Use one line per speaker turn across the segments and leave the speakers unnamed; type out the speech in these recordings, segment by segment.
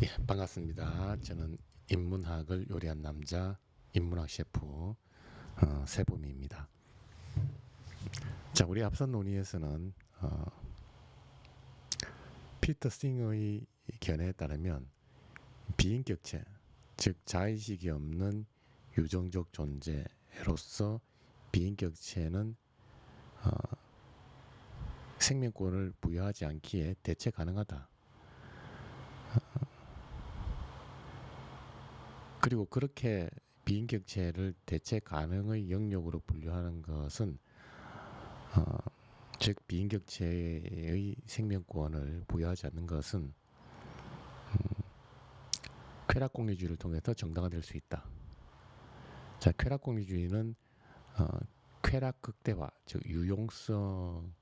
예, 반갑습니다. 저는 인문학을 요리한 남자, 인문학 셰프 세범입니다. 자, 우리 앞선 논의에서는 피터 싱의 견해에 따르면 비인격체, 즉 자의식이 없는 유정적 존재로서 비인격체는 생명권을 부여하지 않기에 대체 가능하다. 그리고 그렇게 비인격체를 대체 가능의 영역으로 분류하는 것은 어, 즉 비인격체의 생명권을 부여하지 않는 것은 쾌락공리주의를 통해서 정당화될 수 있다. 자, 쾌락공리주의는 어, 쾌락 극대화, 즉 유용성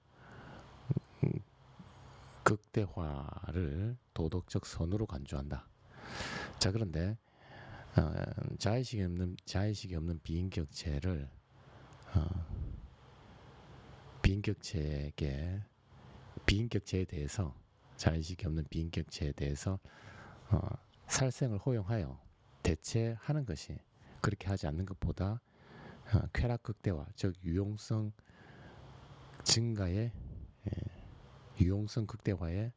극대화를 도덕적 선으로 간주한다. 자, 그런데 어, 자의식이 없는 비인격체를 어, 비인격체에게 비인격체에 대해서 자의식이 없는 비인격체에 대해서 어, 살생을 허용하여 대체하는 것이 그렇게 하지 않는 것보다 쾌락 극대화, 즉 증가의 유용성 극대화에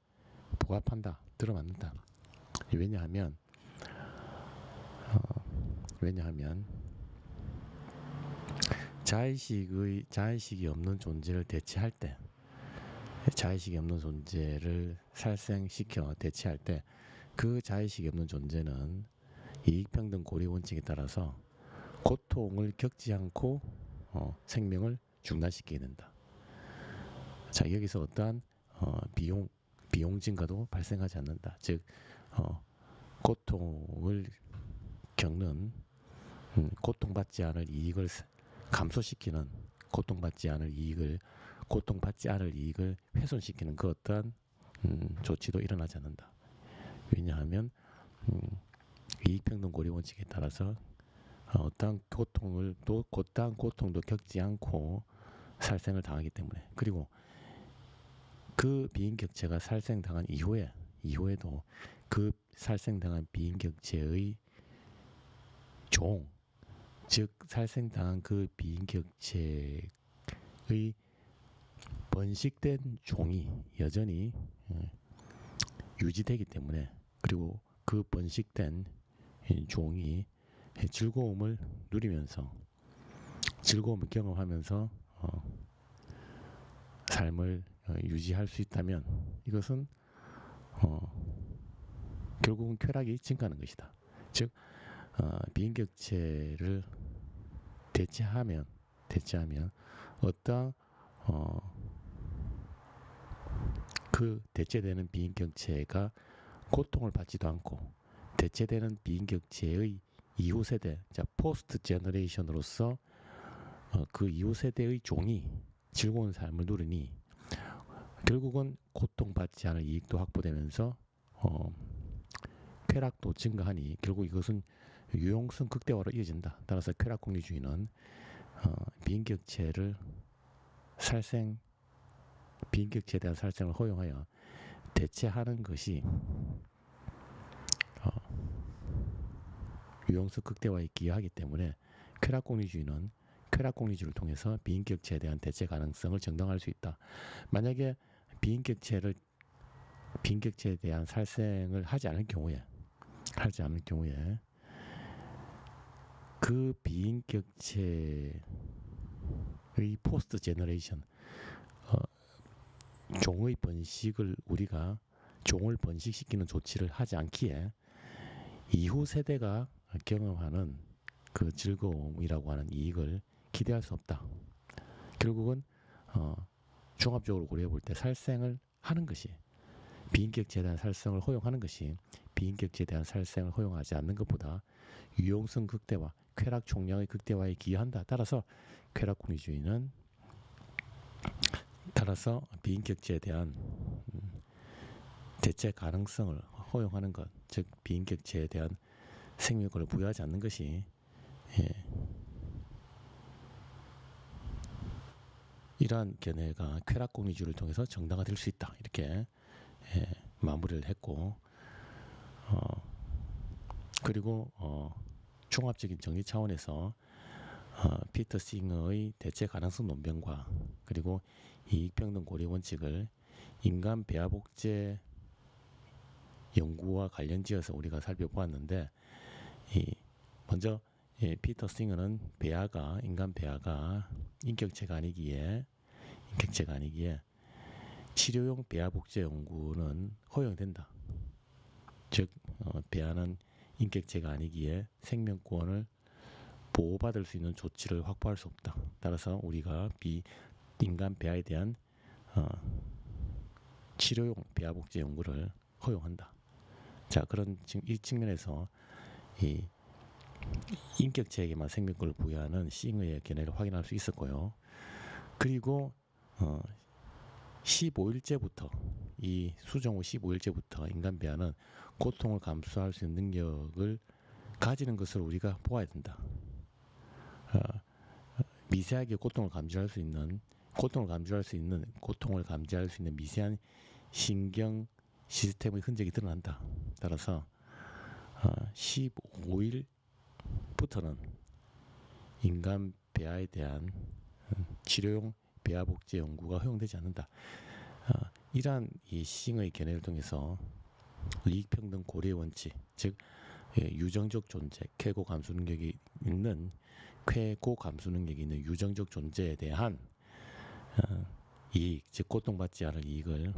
부합한다, 들어맞는다. 왜냐하면 왜냐하면 자의식이 없는 존재를 대체할 때, 자의식이 없는 존재를 살생시켜 대체할 때, 그 자의식이 없는 존재는 이익평등 고리 원칙에 따라서 고통을 겪지 않고 생명을 중단시키게 된다. 자, 여기서 어떠한 비용 증가도 발생하지 않는다. 즉 고통을 겪는 고통받지 않을 이익을 감소시키는 고통받지 않을 이익을 훼손시키는 그 어떠한 조치도 일어나지 않는다. 왜냐하면 음, 이익평등 고리 원칙에 따라서 어떠한 고통도 겪지 않고 살생을 당하기 때문에, 그리고 그 비인격체가 살생당한 이후에도 그 살생당한 비인격체의 종, 즉 살생당한 그 비인격체의 번식된 종이 여전히 유지되기 때문에, 그리고 그 번식된 종이 즐거움을 누리면서 즐거움을 경험하면서 삶을 유지할 수 있다면 이것은 결국은 쾌락이 증가하는 것이다. 즉 비인격체를 대체하면 어떠한 그 대체되는 비인격체가 고통을 받지도 않고 대체되는 비인격체의 이후 세대, 자 포스트 제너레이션으로서 그 이후 세대의 종이 즐거운 삶을 누리니 결국은 고통받지 않을 이익도 확보되면서 어, 쾌락도 증가하니 결국 이것은 유용성 극대화로 이어진다. 따라서 쾌락공리주의는 어, 비인격체를 살생 비인격체에 대한 살생을 허용하여 대체하는 것이 어, 유용성 극대화에 기여하기 때문에 쾌락공리주의는 쾌락공리주의를 통해서 비인격체에 대한 대체 가능성을 정당화할 수 있다. 만약에 비인격체를 비인격체에 대한 살생을 하지 않을 경우에 그 비인격체의 포스트 제너레이션 종의 번식을 우리가 종을 번식시키는 조치를 하지 않기에 이후 세대가 경험하는 그 즐거움이라고 하는 이익을 기대할 수 없다. 결국은 어, 종합적으로 고려해 볼 때 살생을 하는 것이 비인격체에 대한 살생을 허용하는 것이 비인격체에 대한 살생을 허용하지 않는 것보다 유용성 극대화, 쾌락 총량의 극대화에 기여한다. 따라서 비인격체에 대한 대체 가능성을 허용하는 것, 즉 비인격체에 대한 생명권을 부여하지 않는 것이 예, 이러한 견해가 쾌락공리주의를 통해서 정당화될 수 있다. 이렇게 마무리를 했고 어, 그리고 종합적인 정리 차원에서 피터 싱어의 대체 가능성 논변과 그리고 이익평등 고리 원칙을 인간 배아 복제 연구와 관련지어서 우리가 살펴보았는데, 이 먼저 피터 싱어는 인간 배아가 인격체가 아니기에 치료용 배아 복제 연구는 허용된다. 즉 배아는 인격체가 아니기에 생명권을 보호받을 수 있는 조치를 확보할 수 없다. 따라서 우리가 인간 배아에 대한 치료용 배아 복제 연구를 허용한다. 자, 이 측면에서 이 인격체에게만 생명권을 부여하는 싱어의 견해를 확인할 수 있었고요. 그리고 15일째부터 이 수정 후 15일째부터 인간 배아는 고통을 감수할 수 있는 능력을 가지는 것을 우리가 보아야 된다. 미세하게 고통을 감지할 수 있는 미세한 신경 시스템의 흔적이 드러난다. 따라서 15일부터는 인간 배아에 대한 치료용 배아 복제 연구가 허용되지 않는다. 이러한 이 싱의 견해를 통해서 이익평등 고리의 원칙, 즉 유정적 존재, 쾌고 감수 능력이 있는 유정적 존재에 대한 이익, 즉 고통받지 않을 이익을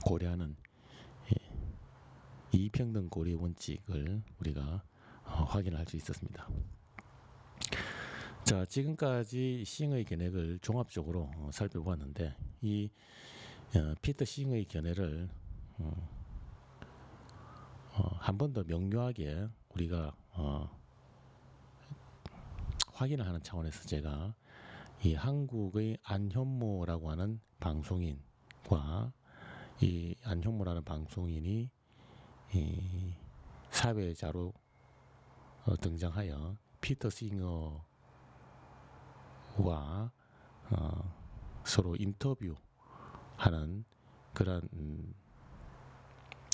고려하는 이익평등 고리의 원칙을 우리가 확인할 수 있었습니다. 자, 지금까지 싱의 견해를 종합적으로 살펴보았는데, 이 피터 싱의 견해를 한 번 더 명료하게 우리가 확인을 하는 차원에서 제가 이 한국의 안현모라고 하는 방송인과 이 안현모라는 방송인이 이 사회자로 등장하여 피터 싱어와 서로 인터뷰하는 그런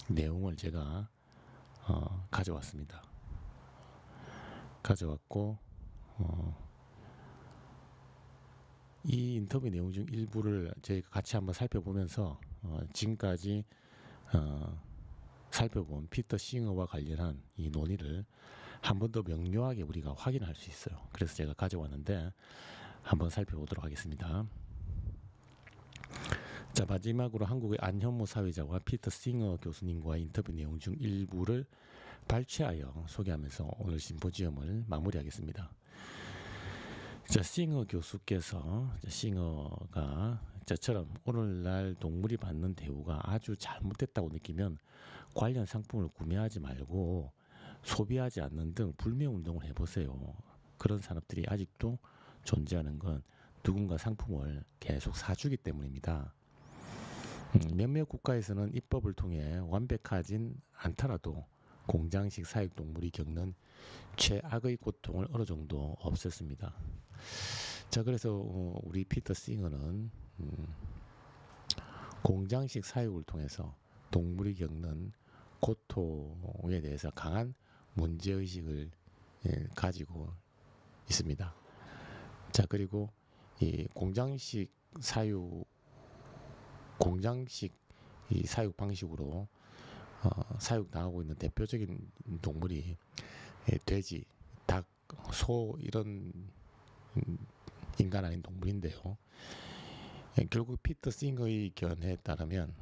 내용을 제가 가져왔고 이 인터뷰 내용 중 일부를 저희가 같이 한번 살펴보면서 지금까지 살펴본 피터 싱어와 관련한 이 논의를 한 번 더 명료하게 우리가 확인할 수 있어요. 그래서 제가 가져왔는데 한번 살펴보도록 하겠습니다. 자, 마지막으로 한국의 안현무 사회자와 피터 싱어 교수님과의 인터뷰 내용 중 일부를 발췌하여 소개하면서 오늘 심포지엄을 마무리하겠습니다. 자, 싱어가 저처럼 오늘날 동물이 받는 대우가 아주 잘못됐다고 느끼면 관련 상품을 구매하지 말고 소비하지 않는 등 불매운동을 해보세요. 그런 산업들이 아직도 존재하는 건 누군가 상품을 계속 사주기 때문입니다. 몇몇 국가에서는 입법을 통해 완벽하진 않더라도 공장식 사육동물이 겪는 최악의 고통을 어느 정도 없앴습니다. 자, 그래서 우리 피터 싱어는 공장식 사육을 통해서 동물이 겪는 고통에 대해서 강한 문제의식을 가지고 있습니다. 자, 그리고 이 공장식 이 사육 방식으로 사육 당하고 있는 대표적인 동물이 돼지, 닭, 소 이런 인간 아닌 동물인데요. 결국 피터 싱어의 견해에 따르면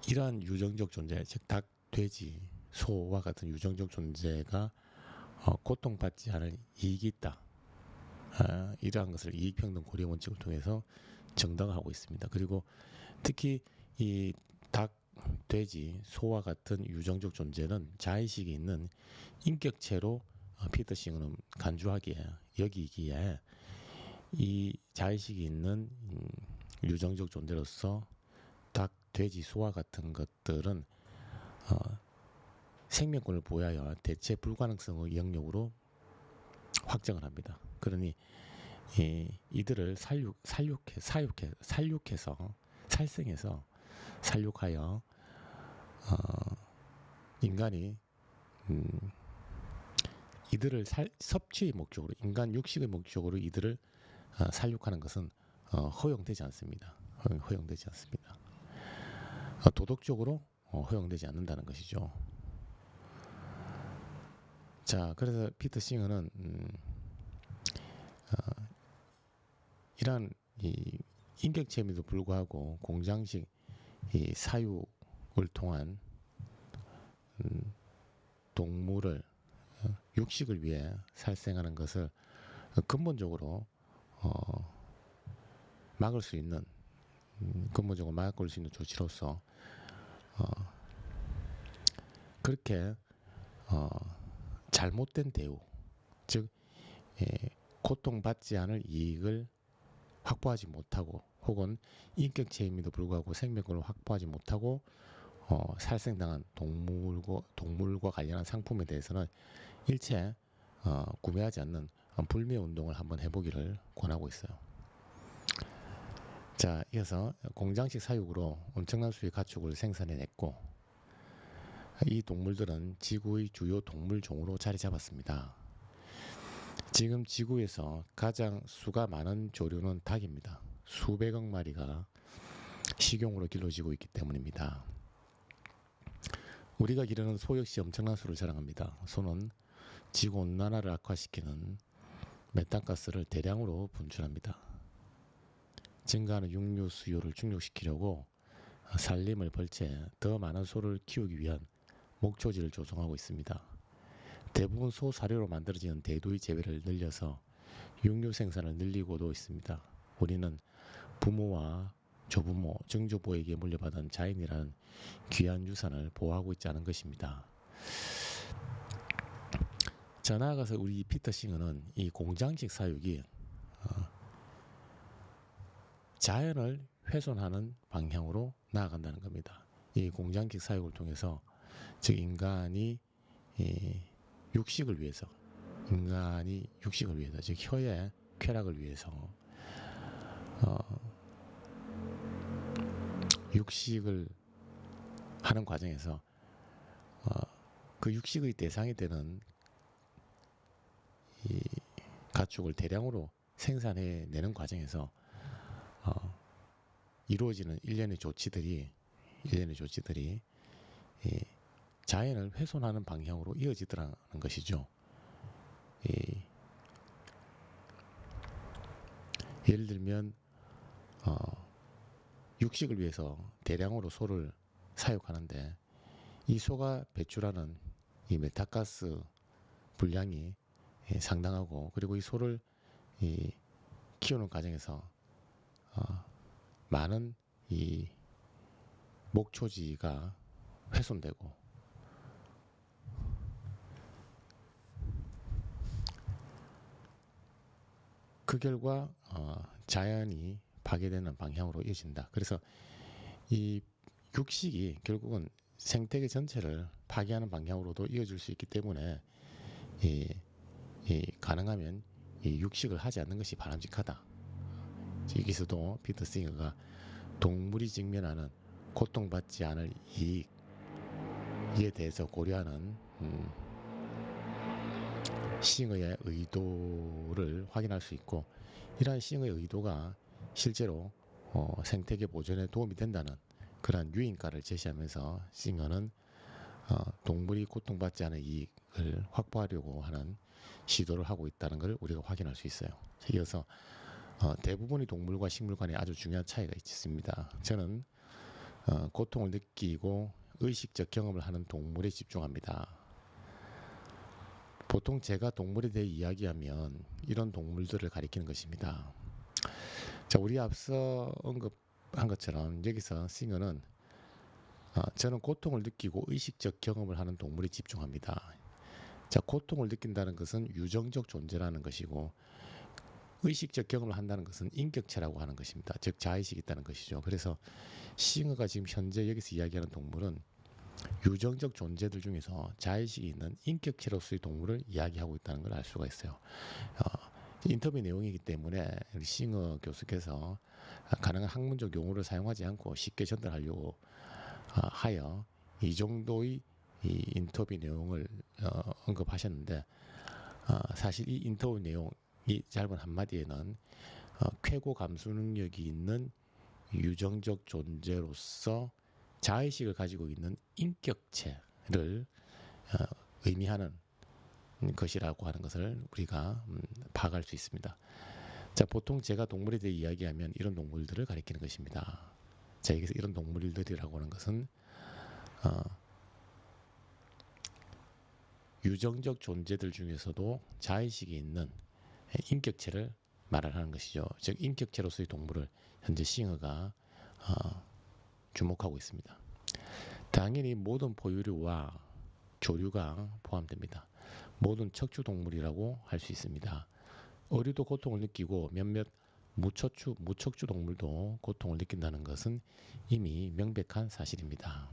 이러한 유정적 존재, 즉 닭, 돼지, 소와 같은 유정적 존재가 고통받지 않을 이익이 있다. 이러한 것을 이익평등 고려 원칙을 통해서 정당화하고 있습니다. 그리고 특히 이 닭, 돼지, 소와 같은 유정적 존재는 자의식이 있는 인격체로 피터 싱어는 간주하기에 여기기에 이 자의식이 있는 유정적 존재로서 닭, 돼지, 소와 같은 것들은 생명권을 보호하여 대체 불가능성의 영역으로 확정을 합니다. 그러니 이들을 살육해서 살생해서 살육하여 인간이 이들을 섭취의 목적으로 인간 육식의 목적으로 이들을 살육하는 것은 허용되지 않습니다. 허용되지 않습니다. 도덕적으로 허용되지 않는다는 것이죠. 자, 그래서 피터 싱어는 이러한 이 인격체임에도 불구하고 공장식 이 사육을 통한 동물을 육식을 위해 살생하는 것을 근본적으로 막을 수 있는 근본적으로 막을 수 있는 조치로서 그렇게 잘못된 대우, 즉 고통받지 않을 이익을 확보하지 못하고 혹은 인격체임에도 불구하고 생명권을 확보하지 못하고 살생당한 동물과 관련한 상품에 대해서는 일체 구매하지 않는 불매 운동을 한번 해보기를 권하고 있어요. 자, 이어서 공장식 사육으로 엄청난 수의 가축을 생산해냈고 이 동물들은 지구의 주요 동물종으로 자리 잡았습니다. 지금 지구에서 가장 수가 많은 조류는 닭입니다. 수백억 마리가 식용으로 길러지고 있기 때문입니다. 우리가 기르는 소 역시 엄청난 수를 자랑합니다. 소는 지구온난화를 악화시키는 메탄가스를 대량으로 분출합니다. 증가하는 육류 수요를 충족시키려고 산림을 벌채 더 많은 소를 키우기 위한 목초지를 조성하고 있습니다. 대부분 소 사료로 만들어지는 대두의 재배를 늘려서 육류 생산을 늘리고도 있습니다. 우리는 부모와 조부모, 증조부에게 물려받은 자연이라는 귀한 유산을 보호하고 있지 않은 것입니다. 자, 나아가서 우리 피터 싱어는 이 공장식 사육이 자연을 훼손하는 방향으로 나아간다는 겁니다. 이 공장식 사육을 통해서 즉 인간이 육식을 위해서 즉 혀의 쾌락을 위해서 육식을 하는 과정에서 그 육식의 대상이 되는 이 가축을 대량으로 생산해내는 과정에서 이루어지는 일련의 조치들이 자연을 훼손하는 방향으로 이어지더라는 것이죠. 예를 들면 육식을 위해서 대량으로 소를 사육하는데 이 소가 배출하는 이 메탄가스 분량이 상당하고 그리고 이 소를 키우는 과정에서 많은 이 목초지가 훼손되고 그 결과 자연이 파괴되는 방향으로 이어진다. 그래서 이 육식이 결국은 생태계 전체를 파괴하는 방향으로도 이어질 수 있기 때문에 가능하면 이 육식을 하지 않는 것이 바람직하다. 여기서도 피터 싱어가 동물이 직면하는 고통받지 않을 이익에 대해서 고려하는 싱어의 의도를 확인할 수 있고 이러한 싱어의 의도가 실제로 생태계 보존에 도움이 된다는 그러한 유인가를 제시하면서 싱어는 동물이 고통받지 않은 이익을 확보하려고 하는 시도를 하고 있다는 것을 우리가 확인할 수 있어요. 이어서 대부분의 동물과 식물 간에 아주 중요한 차이가 있습니다. 저는 고통을 느끼고 의식적 경험을 하는 동물에 집중합니다. 보통 제가 동물에 대해 이야기하면 이런 동물들을 가리키는 것입니다. 자, 우리 앞서 언급한 것처럼 여기서 싱어는 저는 고통을 느끼고 의식적 경험을 하는 동물에 집중합니다. 자, 고통을 느낀다는 것은 유정적 존재라는 것이고 의식적 경험을 한다는 것은 인격체라고 하는 것입니다. 즉 자의식이 있다는 것이죠. 그래서 싱어가 지금 현재 여기서 이야기하는 동물은 유정적 존재들 중에서 자의식이 있는 인격체로서의 동물을 이야기하고 있다는 걸 알 수가 있어요. 인터뷰 내용이기 때문에 우리 싱어 교수께서 가능한 학문적 용어를 사용하지 않고 쉽게 전달하려고 하여 이 정도의 이 인터뷰 내용을 언급하셨는데, 사실 이 인터뷰 내용, 이 짧은 한마디에는 쾌고 감수 능력이 있는 유정적 존재로서 자의식을 가지고 있는 인격체를 의미하는 것이라고 하는 것을 우리가 파악할 수 있습니다. 자, 보통 제가 동물에 대해 이야기하면 이런 동물들을 가리키는 것입니다. 자, 여기서 이런 동물들이라고 하는 것은 유정적 존재들 중에서도 자의식이 있는 인격체를 말하는 것이죠. 즉 인격체로서의 동물을 현재 싱어가 주목하고 있습니다. 당연히 모든 포유류와 조류가 포함됩니다. 모든 척추동물이라고 할 수 있습니다. 어류도 고통을 느끼고 몇몇 무척추 동물도 고통을 느낀다는 것은 이미 명백한 사실입니다.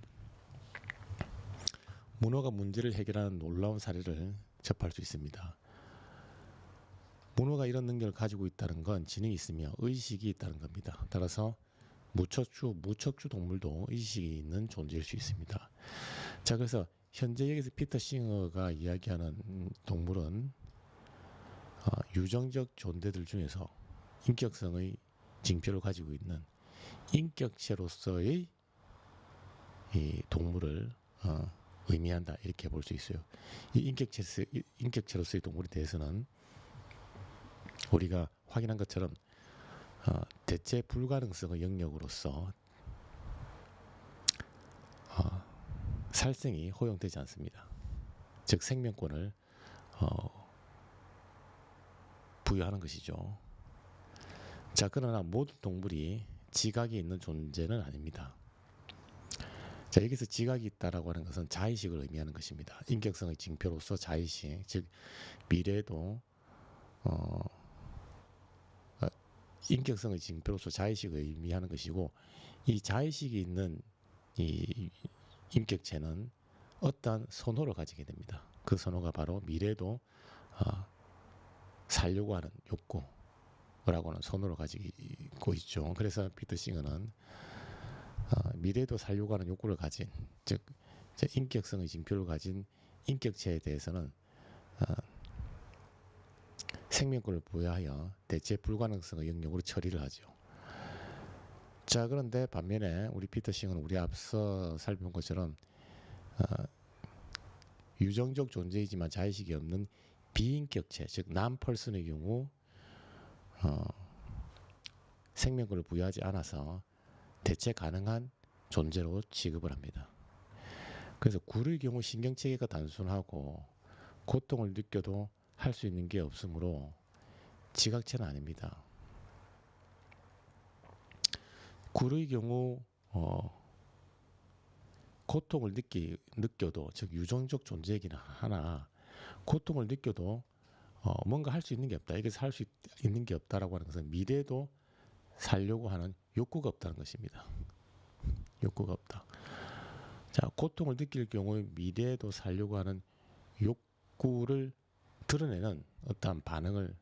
문어가 문제를 해결하는 놀라운 사례를 접할 수 있습니다. 문어가 이런 능력을 가지고 있다는 건 지능이 있으며 의식이 있다는 겁니다. 따라서 무척추 동물도 의식이 있는 존재일 수 있습니다. 자, 그래서 현재 여기서 피터 싱어가 이야기하는 동물은 유정적 존재들 중에서 인격성의 징표를 가지고 있는 인격체로서의 이 동물을 의미한다, 이렇게 볼 수 있어요. 이 인격체로서의 동물에 대해서는 우리가 확인한 것처럼 대체 불가능성의 영역으로서 살생이 허용되지 않습니다. 즉 생명권을 부여하는 것이죠. 자, 그러나 모든 동물이 지각이 있는 존재는 아닙니다. 자, 여기서 지각이 있다라고 하는 것은 자의식을 의미하는 것입니다. 인격성의 징표로서 자의식, 즉 미래도 인격성의 징표로서 자의식을 의미하는 것이고, 이 자의식이 있는 이 인격체는 어떠한 선호를 가지게 됩니다. 그 선호가 바로 미래도 살려고 하는 욕구라고 하는 선호를 가지고 있죠. 그래서 피터 싱어는 미래도 살려고 하는 욕구를 가진, 즉 인격성의 징표를 가진 인격체에 대해서는 생명권을 부여하여 대체 불가능성의 영역으로 처리를 하죠. 자, 그런데 반면에 우리 피터 싱어는 우리 앞서 살펴본 것처럼 유정적 존재이지만 자의식이 없는 비인격체, 즉 남펄슨의 경우 생명권을 부여하지 않아서 대체 가능한 존재로 취급을 합니다. 그래서 굴의 경우 신경체계가 단순하고 고통을 느껴도 할 수 있는 게 없으므로 지각체는 아닙니다. 굴의 경우 고통을 느껴도, 즉 유정적 존재이긴 하나 고통을 느껴도 뭔가 할 수 있는 게 없다. 여기서 할 수 있는 게 없다라고 하는 것은 미래도 살려고 하는 욕구가 없다는 것입니다. 욕구가 없다. 자, 고통을 느낄 경우에 미래도 살려고 하는 욕구를 드러내는 어떠한 반응을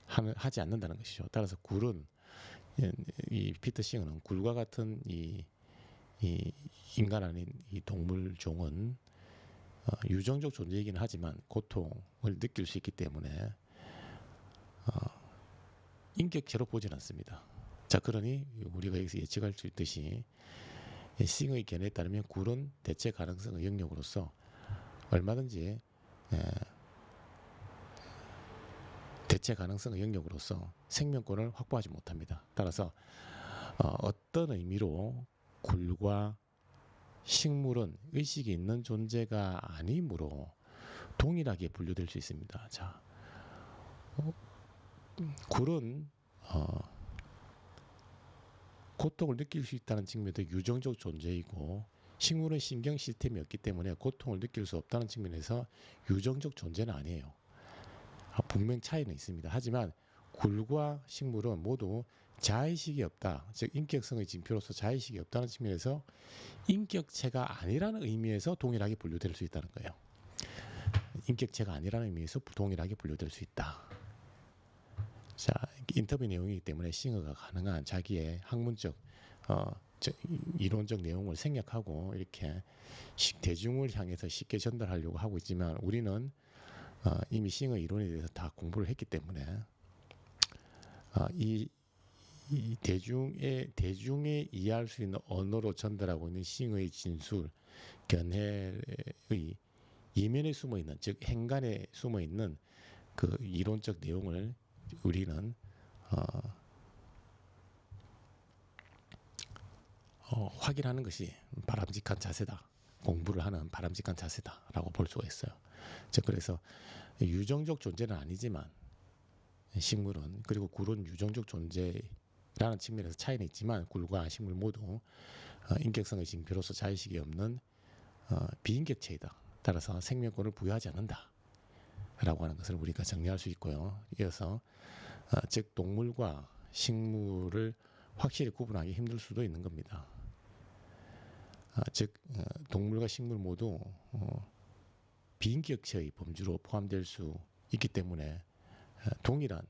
하지 않는다는 것이죠. 따라서 굴은, 이 피터 싱어는 굴과 같은 이 인간 아닌 이 동물 종은 유정적 존재이긴 하지만 고통을 느낄 수 있기 때문에 인격체로 보진 않습니다. 자, 그러니 우리가 여기서 예측할 수 있듯이 싱어의 견해에 따르면 굴은 대체 가능성의 영역으로서 얼마든지 대체 가능성의 영역으로서 생명권을 확보하지 못합니다. 따라서 어떤 의미로 굴과 식물은 의식이 있는 존재가 아니므로 동일하게 분류될 수 있습니다. 자, 굴은 고통을 느낄 수 있다는 측면에서 유정적 존재이고, 식물은 신경 시스템이 없기 때문에 고통을 느낄 수 없다는 측면에서 유정적 존재는 아니에요. 분명 차이는 있습니다. 하지만 굴과 식물은 모두 자의식이 없다, 즉 인격성의 징표로서 자의식이 없다는 측면에서 인격체가 아니라는 의미에서 동일하게 분류될 수 있다는 거예요. 인격체가 아니라는 의미에서 동일하게 분류될 수 있다. 자, 인터뷰 내용이기 때문에 싱어가 가능한 자기의 학문적 이론적 내용을 생략하고 이렇게 대중을 향해서 쉽게 전달하려고 하고 있지만 우리는 이미 싱어 이론에 대해서 다 공부를 했기 때문에 이 대중의 이해할 수 있는 언어로 전달하고 있는 싱어의 진술, 견해의 이면에 숨어 있는, 즉 행간에 숨어 있는 그 이론적 내용을 우리는 확인하는 것이 바람직한 자세다. 공부를 하는 바람직한 자세다라고 볼 수가 있어요. 즉 그래서 유정적 존재는 아니지만 식물은, 그리고 굴은 유정적 존재라는 측면에서 차이는 있지만 굴과 식물 모두 인격성의 징표로서 자의식이 없는 비인격체이다. 따라서 생명권을 부여하지 않는다 라고 하는 것을 우리가 정리할 수 있고요. 이어서 즉 동물과 식물을 확실히 구분하기 힘들 수도 있는 겁니다. 즉 동물과 식물 모두 비인격체의 범주로 포함될 수 있기 때문에 동일한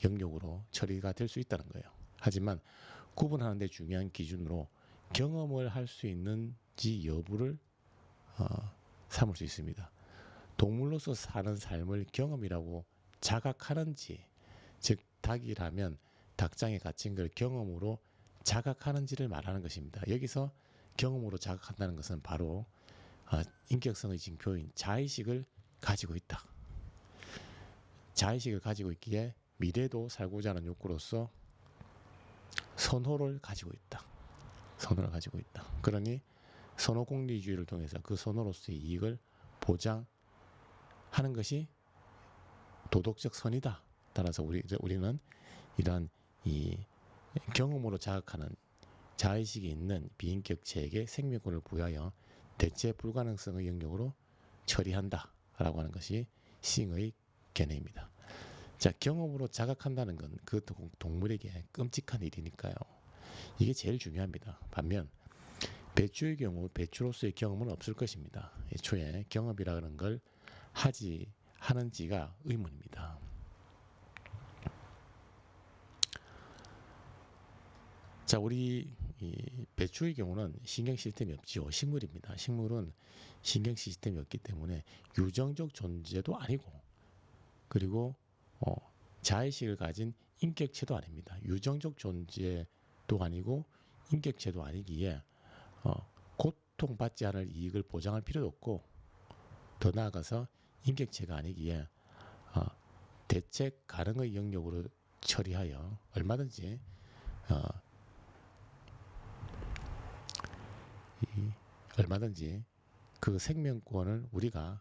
영역으로 처리가 될 수 있다는 거예요. 하지만 구분하는 데 중요한 기준으로 경험을 할 수 있는지 여부를 삼을 수 있습니다. 동물로서 사는 삶을 경험이라고 자각하는지, 즉 닭이라면 닭장에 갇힌 걸 경험으로 자각하는지를 말하는 것입니다. 여기서 경험으로 자각한다는 것은 바로 인격성의 징표인 자의식을 가지고 있다. 자의식을 가지고 있기에 미래도 살고자 하는 욕구로서 선호를 가지고 있다. 선호를 가지고 있다. 그러니 선호공리주의를 통해서 그 선호로서의 이익을 보장하는 것이 도덕적 선이다. 따라서 우리는 이러한 이 경험으로 자각하는 자의식이 있는 비인격체에게 생명권을 부여하여 대체 불가능성의 영역으로 처리한다 라고 하는 것이 싱의 견해입니다. 자, 경험으로 자각한다는 건 그 동물에게 끔찍한 일이니까요. 이게 제일 중요합니다. 반면 배추의 경우 배추로서의 경험은 없을 것입니다. 애초에 경험이라는 걸 하는지가 의문입니다. 자, 우리 이 배추의 경우는 신경 시스템이 없지요. 식물입니다. 식물은 신경 시스템이 없기 때문에 유정적 존재도 아니고, 그리고 자의식을 가진 인격체도 아닙니다. 유정적 존재도 아니고 인격체도 아니기에 고통받지 않을 이익을 보장할 필요도 없고, 더 나아가서 인격체가 아니기에 대책 가능의 영역으로 처리하여 얼마든지 그 생명권을 우리가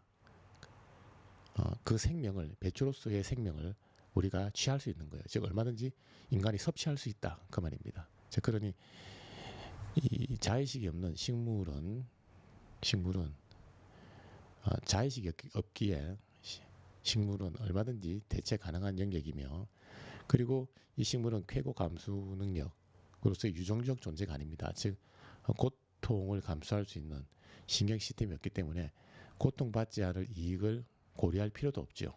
그 생명을, 배추로서의 생명을 우리가 취할 수 있는 거예요. 즉 얼마든지 인간이 섭취할 수 있다 그 말입니다. 즉 그러니 이 자의식이 없는 식물은 자의식이 없기에 식물은 얼마든지 대체 가능한 영역이며, 그리고 이 식물은 쾌고 감수 능력으로서의 유정적 존재가 아닙니다. 즉 고통을 감수할 수 있는 신경 시스템이 없기 때문에 고통받지 않을 이익을 고려할 필요도 없죠.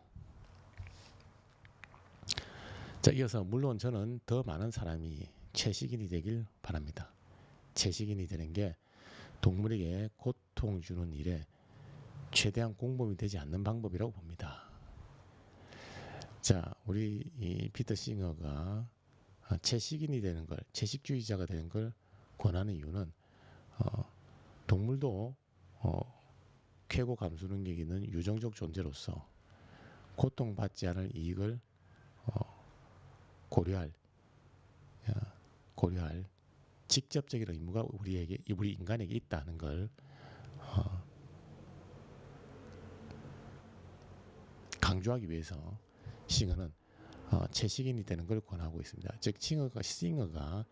자, 이어서 물론 저는 더 많은 사람이 채식인이 되길 바랍니다. 채식인이 되는 게 동물에게 고통 주는 일에 최대한 공범이 되지 않는 방법이라고 봅니다. 자, 우리 이 피터 싱어가 채식인이 되는 걸, 채식주의자가 되는 걸 권하는 이유는 동물도 쾌고 감수 능력이 있는 유정적 존재로서 고통받지 않을 이익을 고려할 직접적인 의무가 우리 인간에게 있다는 걸 강조하기 위해서 싱어는 채식인이 되는 걸 권하고 있습니다. 즉 싱어가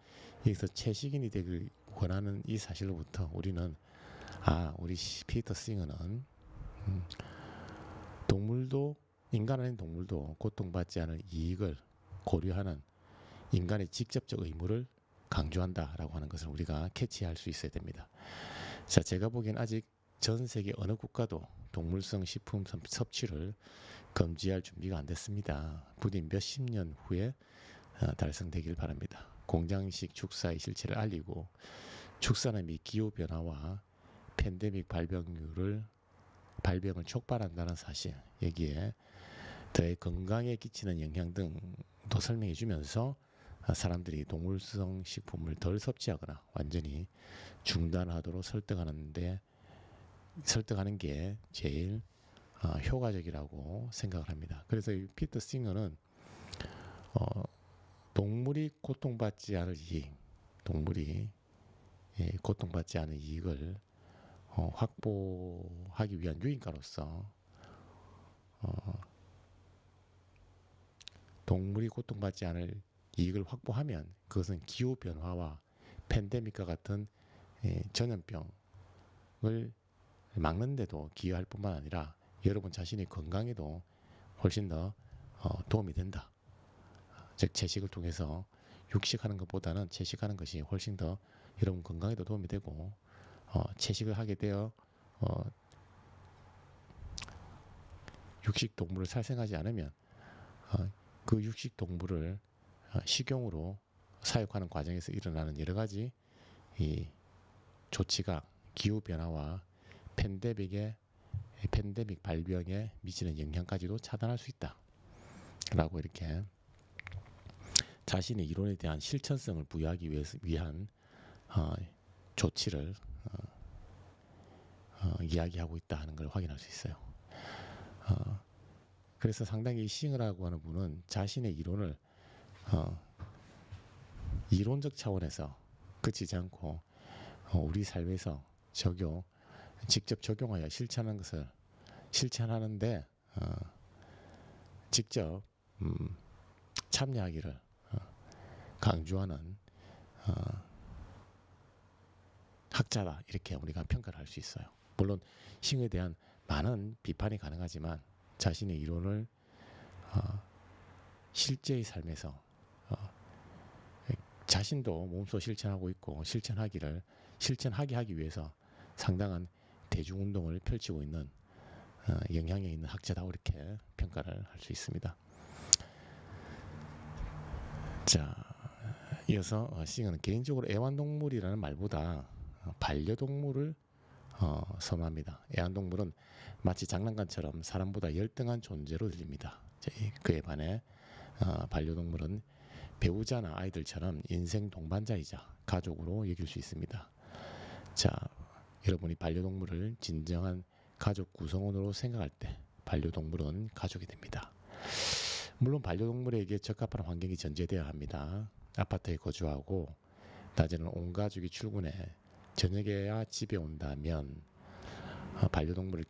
여기서 채식인이 되길 권하는 이 사실로부터 우리는 우리 피터 싱어는 동물도, 인간 아닌 동물도 고통받지 않을 이익을 고려하는 인간의 직접적 의무를 강조한다라고 하는 것을 우리가 캐치할 수 있어야 됩니다. 자, 제가 보기엔 아직 전 세계 어느 국가도 동물성 식품 섭취를 금지할 준비가 안 됐습니다. 부디 몇십 년 후에 달성되길 바랍니다. 공장식 축사의 실체를 알리고 축사는 미 기후변화와 팬데믹 발병을 촉발한다는 사실, 여기에 더해 건강에 끼치는 영향 등도 설명해 주면서 사람들이 동물성 식품을 덜 섭취하거나 완전히 중단하도록 설득하는 게 제일 효과적이라고 생각을 합니다. 그래서 이 피터 싱어는 동물이 고통받지 않을 이익, 동물이 고통받지 않을 이익을 확보하기 위한 유인가로서 동물이 고통받지 않을 이익을 확보하면 그것은 기후변화와 팬데믹과 같은 전염병을 막는데도 기여할 뿐만 아니라 여러분 자신의 건강에도 훨씬 더 도움이 된다. 즉 채식을 통해서 육식하는 것보다는 채식하는 것이 훨씬 더 여러분 건강에도 도움이 되고 채식을 하게 되어 육식 동물을 살생하지 않으면 그 육식 동물을 식용으로 사육하는 과정에서 일어나는 여러 가지 이 조치가 기후 변화와 팬데믹 발병에 미치는 영향까지도 차단할 수 있다라고 이렇게 자신의 이론에 대한 실천성을 부여하기 위한 조치를 이야기하고 있다 하는 걸 확인할 수 있어요. 그래서 상당히 싱어라고 하는 분은 자신의 이론을 이론적 차원에서 그치지 않고 우리 삶에서 직접 적용하여 실천하는데 직접 참여하기를 강조하는 학자다, 이렇게 우리가 평가를 할 수 있어요. 물론 싱어에 대한 많은 비판이 가능하지만 자신의 이론을 실제의 삶에서 자신도 몸소 실천하고 있고 실천하게 하기 위해서 상당한 대중운동을 펼치고 있는 영향력 있는 학자다, 이렇게 평가를 할 수 있습니다. 자, 이어서 싱어는 개인적으로 애완동물이라는 말보다 반려동물을 선호합니다. 애완동물은 마치 장난감처럼 사람보다 열등한 존재로 들립니다. 그에 반해 반려동물은 배우자나 아이들처럼 인생 동반자이자 가족으로 여길 수 있습니다. 자, 여러분이 반려동물을 진정한 가족 구성원으로 생각할 때 반려동물은 가족이 됩니다. 물론 반려동물에게 적합한 환경이 전제되어야 합니다. 아파트에 거주하고 낮에는 온 가족이 출근해 저녁에야 집에 온다면 반려동물을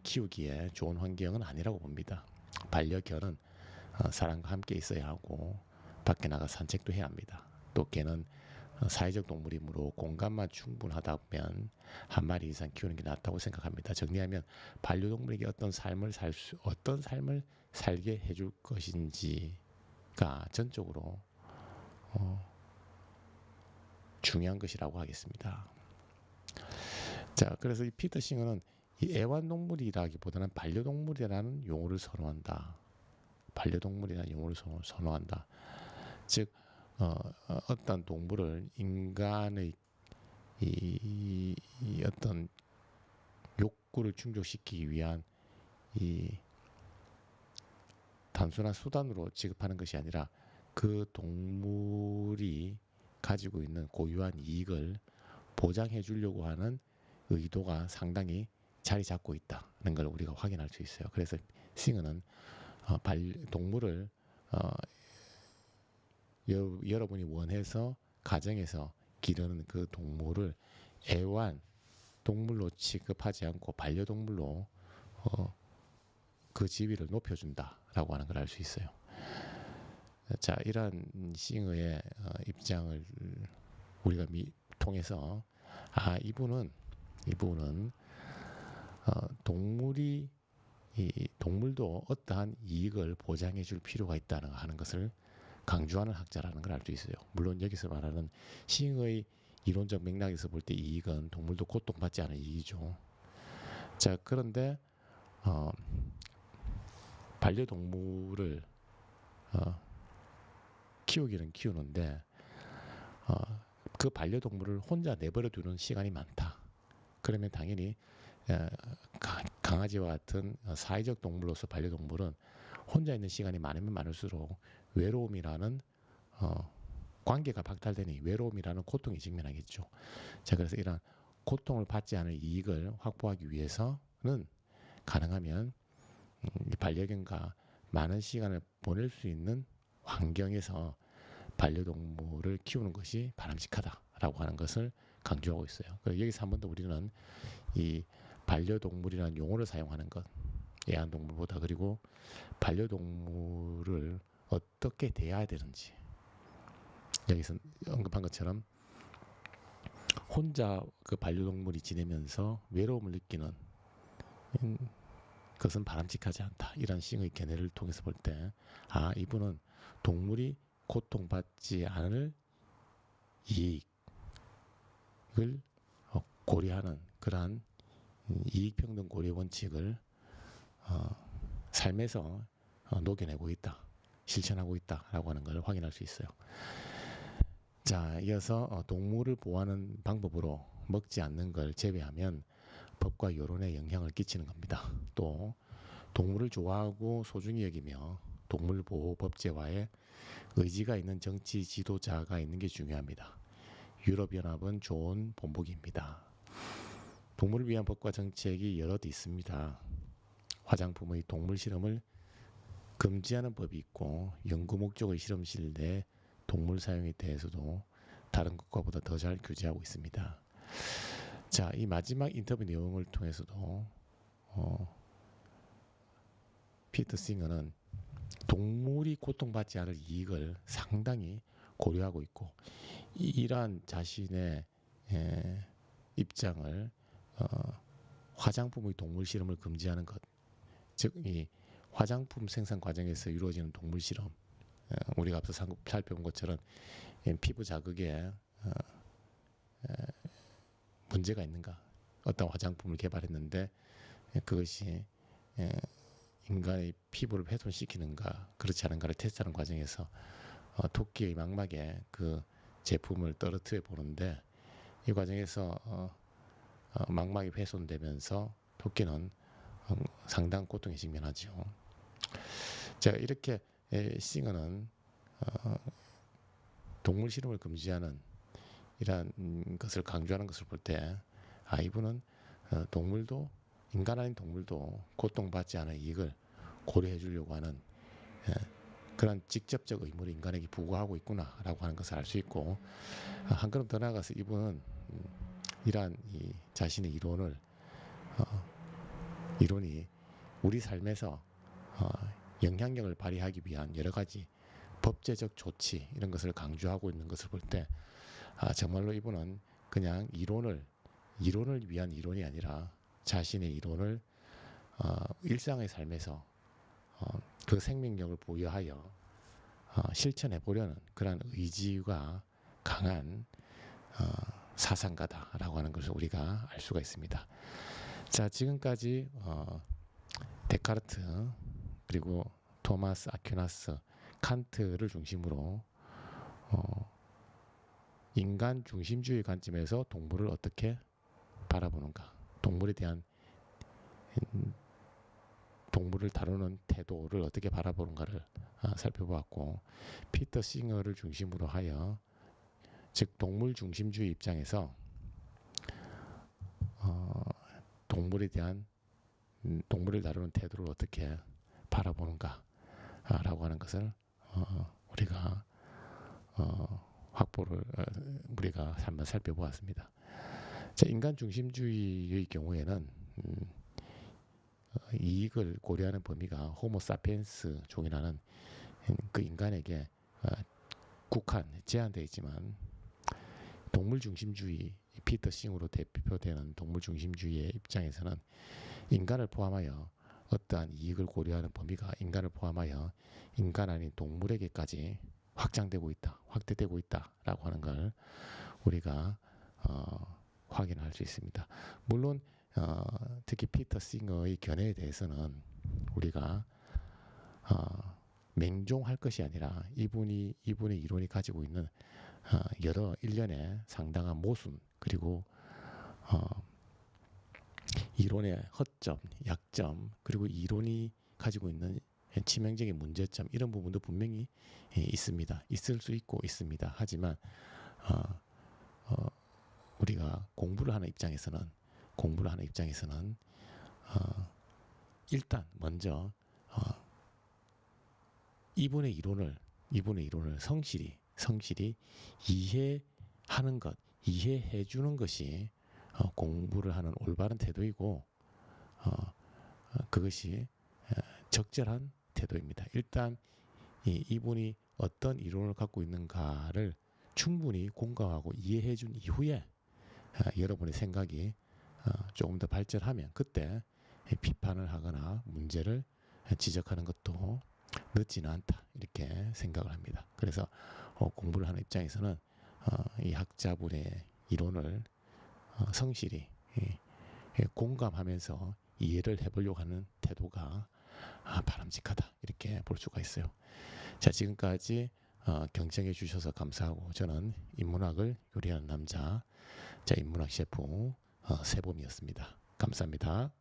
키우기에 좋은 환경은 아니라고 봅니다. 반려견은 사람과 함께 있어야 하고 밖에 나가 산책도 해야 합니다. 또 개는 사회적 동물이므로 공간만 충분하다면 한 마리 이상 키우는 게 낫다고 생각합니다. 정리하면 반려동물에게 어떤 삶을 살게 해줄 것인지가 전적으로 중요한 것이라고 하겠습니다. 자, 그래서 이 피터 싱어는 이 애완동물이라기보다는 반려동물이라는 용어를 선호한다. 반려동물이라는 용어를 선호한다. 즉 어떤 동물을 인간의 이 어떤 욕구를 충족시키기 위한 이 단순한 수단으로 취급하는 것이 아니라 그 동물이 가지고 있는 고유한 이익을 보장해 주려고 하는 의도가 상당히 자리 잡고 있다는 걸 우리가 확인할 수 있어요. 그래서 싱어는 동물을 여러분이 원해서 가정에서 기르는 그 동물을 애완 동물로 취급하지 않고 반려동물로 그 지위를 높여준다라고 하는 걸 알 수 있어요. 자, 이러한 싱어의 입장을 우리가 통해서 이분은 동물도 어떠한 이익을 보장해 줄 필요가 있다는 하는 것을 강조하는 학자라는 걸 알 수 있어요. 물론 여기서 말하는 싱어의 이론적 맥락에서 볼 때 이익은 동물도 고통받지 않은 이익이죠. 자, 그런데 반려동물을 키우기는 키우는데 그 반려동물을 혼자 내버려 두는 시간이 많다. 그러면 당연히 강아지와 같은 사회적 동물로서 반려동물은 혼자 있는 시간이 많으면 많을수록 외로움이라는 관계가 박탈되니 외로움이라는 고통에 직면하겠죠. 자, 그래서 이런 고통을 받지 않을 이익을 확보하기 위해서는 가능하면 이 반려견과 많은 시간을 보낼 수 있는 환경에서 반려동물을 키우는 것이 바람직하다라고 하는 것을 강조하고 있어요. 여기서 한 번 더 우리는 이 반려동물이라는 용어를 사용하는 것, 애완동물보다, 그리고 반려동물을 어떻게 대해야 되는지, 여기서 언급한 것처럼 혼자 그 반려동물이 지내면서 외로움을 느끼는 그것은 바람직하지 않다. 이런 싱의 견해를 통해서 볼 때, 이분은 동물이 고통받지 않을 이익을 고려하는 그러한 이익평등 고려 원칙을 삶에서 녹여내고 있다, 실천하고 있다라고 하는 걸 확인할 수 있어요. 자, 이어서 동물을 보호하는 방법으로 먹지 않는 걸 제외하면 법과 여론에 영향을 끼치는 겁니다. 또 동물을 좋아하고 소중히 여기며 동물보호법제화에 의지가 있는 정치 지도자가 있는 게 중요합니다. 유럽연합은 좋은 본보기입니다. 동물을 위한 법과 정책이 여럿 있습니다. 화장품의 동물 실험을 금지하는 법이 있고 연구 목적의 실험실 내 동물 사용에 대해서도 다른 국가보다 더 잘 규제하고 있습니다. 자, 이 마지막 인터뷰 내용을 통해서도 피터 싱어는 동물이 고통받지 않을 이익을 상당히 고려하고 있고 이러한 자신의 입장을 화장품의 동물 실험을 금지하는 것, 즉 이 화장품 생산 과정에서 이루어지는 동물 실험, 우리가 앞서 살펴본 것처럼 피부 자극에 문제가 있는가, 어떤 화장품을 개발했는데 그것이 인간의 피부를 훼손시키는가 그렇지 않은가를 테스트하는 과정에서 토끼의 망막에 그 제품을 떨어뜨려 보는데 이 과정에서 망막이 훼손되면서 토끼는 상당한 고통에 직면하죠. 자, 이렇게 싱어는 동물 실험을 금지하는 이러한 것을 강조하는 것을 볼 때 이분은 동물도, 인간 아닌 동물도 고통받지 않은 이익을 고려해 주려고 하는 그런 직접적 의무를 인간에게 부과하고 있구나라고 하는 것을 알 수 있고, 한 걸음 더 나아가서 이분은 이러한 자신의 이론이 우리 삶에서 영향력을 발휘하기 위한 여러 가지 법제적 조치, 이런 것을 강조하고 있는 것을 볼 때 정말로 이분은 그냥 이론을 위한 이론이 아니라 자신의 이론을 일상의 삶에서 그 생명력을 부여하여 실천해 보려는 그런 의지가 강한 사상가다라고 하는 것을 우리가 알 수가 있습니다. 자, 지금까지 데카르트, 그리고 토마스 아퀴나스, 칸트를 중심으로 인간 중심주의 관점에서 동물을 어떻게 바라보는가, 동물에 대한 동물을 다루는 태도를 어떻게 바라보는가를 살펴보았고, 피터 싱어를 중심으로 하여, 즉 동물 중심주의 입장에서 동물에 대한 동물을 다루는 태도를 어떻게 바라보는가라고 하는 것을 우리가 우리가 한번 살펴보았습니다. 자, 인간 중심주의의 경우에는 이익을 고려하는 범위가 호모사피엔스 종이라는 그 인간에게 제한되어 있지만, 동물 중심주의, 피터 싱으로 대표되는 동물 중심주의의 입장에서는 인간을 포함하여 어떠한 이익을 고려하는 범위가 인간을 포함하여 인간 아닌 동물에게까지 확대되고 있다라고 하는 걸 우리가 확인할 수 있습니다. 물론 특히 피터 싱어의 견해에 대해서는 우리가 맹종할 것이 아니라 이분의 이론이 가지고 있는 여러 일련의 상당한 모순 그리고 이론의 허점, 약점 그리고 이론이 가지고 있는 치명적인 문제점 이런 부분도 분명히 있습니다. 있을 수 있고 있습니다. 하지만 우리가 공부를 하는 입장에서는 일단 먼저 이분의 이론을 성실히 이해하는 것, 이해해 주는 것이 공부를 하는 올바른 태도이고 그것이 적절한 태도입니다. 일단 이분이 어떤 이론을 갖고 있는가를 충분히 공감하고 이해해 준 이후에 여러분의 생각이 조금 더 발전하면 그때 비판을 하거나 문제를 지적하는 것도 늦지는 않다 이렇게 생각을 합니다. 그래서 공부를 하는 입장에서는 이 학자분의 이론을 성실히 공감하면서 이해를 해보려고 하는 태도가 바람직하다 이렇게 볼 수가 있어요. 자, 지금까지 경청해 주셔서 감사하고 저는 인문학을 요리하는 남자 인문학 셰프 세범이었습니다. 감사합니다.